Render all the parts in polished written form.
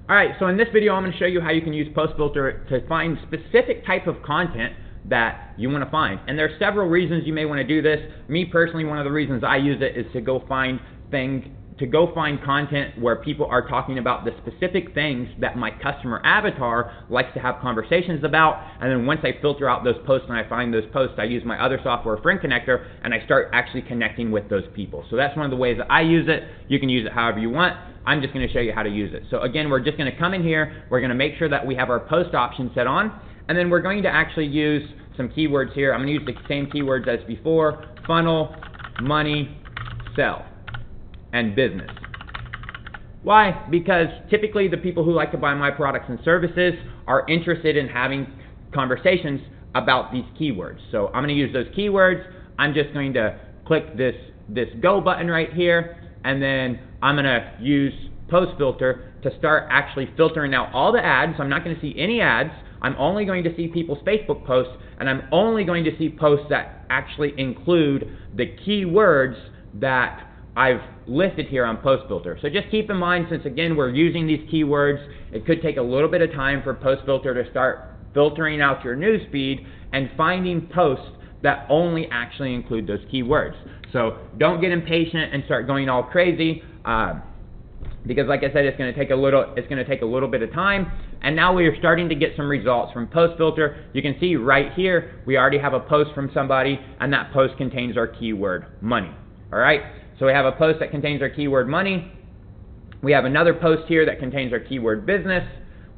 Alright, so in this video I'm going to show you how you can use post filter to find specific type of content that you want to find. And there are several reasons you may want to do this. Me personally, one of the reasons I use it is to go find content where people are talking about the specific things that my customer avatar likes to have conversations about, and then once I filter out those posts and I find those posts, I use my other software, Friend Connector, and I start actually connecting with those people. So that's one of the ways that I use it. You can use it however you want. I'm just going to show you how to use it. So again, we're just going to come in here, we're going to make sure that we have our post option set on, and then we're going to actually use some keywords here. I'm going to use the same keywords as before: funnel, money, sell, and business. Why? Because typically the people who like to buy my products and services are interested in having conversations about these keywords. So I'm going to use those keywords. I'm just going to click this go button right here, and then I'm going to use post filter to start actually filtering out all the ads. I'm not going to see any ads. I'm only going to see people's Facebook posts, and I'm only going to see posts that actually include the keywords that I've listed here on post filter. So just keep in mind, since again we're using these keywords, it could take a little bit of time for post filter to start filtering out your news feed and finding posts that only actually include those keywords. So don't get impatient and start going all crazy, because like I said, it's going to take a little bit of time. And now we are starting to get some results from post filter. You can see right here we already have a post from somebody, and that post contains our keyword money. All right. So we have a post that contains our keyword money. We have another post here that contains our keyword business.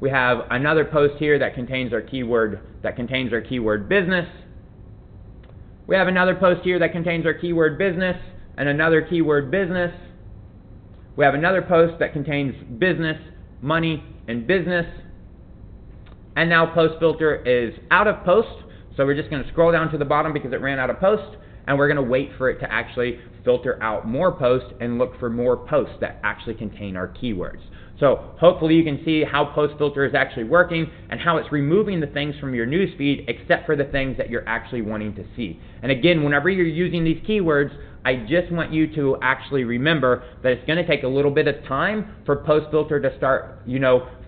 We have another post here that contains our keyword business. We have another post here that contains our keyword business and another keyword business. We have another post that contains business, money, and business. And now post filter is out of post. So we're just going to scroll down to the bottom because it ran out of post, and we're going to wait for it to actually filter out more posts and look for more posts that actually contain our keywords. So hopefully you can see how post filter is actually working and how it's removing the things from your news feed except for the things that you're actually wanting to see. And again, whenever you're using these keywords, I just want you to actually remember that it's going to take a little bit of time for post filter to start,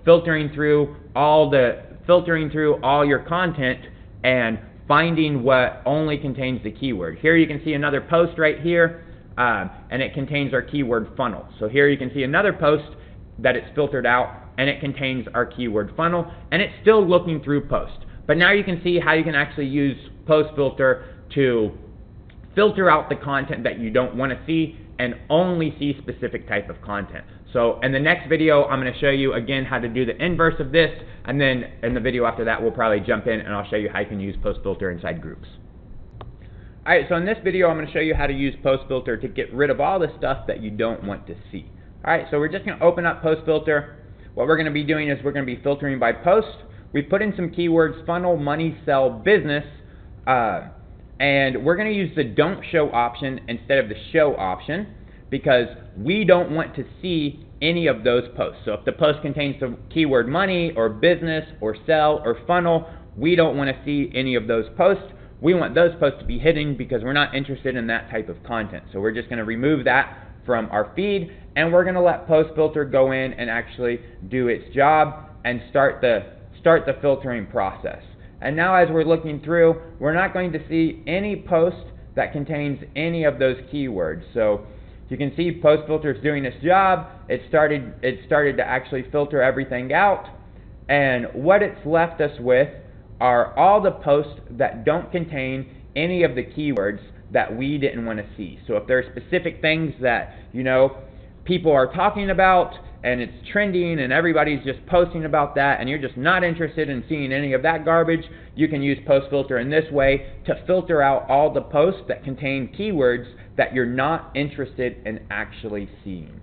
filtering through all your content and finding what only contains the keyword. Here you can see another post right here, and it contains our keyword funnel. So here you can see another post that it's filtered out, and it contains our keyword funnel, and it's still looking through post. But now you can see how you can actually use post filter to filter out the content that you don't want to see and only see specific type of content. So in the next video, I'm going to show you again how to do the inverse of this, and then in the video after that, we'll probably jump in and I'll show you how you can use post filter inside groups. Alright, so in this video, I'm going to show you how to use post filter to get rid of all the stuff that you don't want to see. Alright, so we're just going to open up post filter. What we're going to be doing is we're going to be filtering by post. We put in some keywords: funnel, money, sell, business, and we're going to use the don't show option instead of the show option because we don't want to see any of those posts. So if the post contains the keyword money or business or sell or funnel, we don't want to see any of those posts. We want those posts to be hidden because we're not interested in that type of content. So we're just going to remove that from our feed, and we're going to let post filter go in and actually do its job and start the filtering process. And now as we're looking through, we're not going to see any post that contains any of those keywords. So you can see post filter is doing its job. It started to actually filter everything out, and what it's left us with are all the posts that don't contain any of the keywords that we didn't want to see. So if there are specific things that people are talking about and it's trending and everybody's just posting about that and you're just not interested in seeing any of that garbage, you can use post filter in this way to filter out all the posts that contain keywords that you're not interested in actually seeing.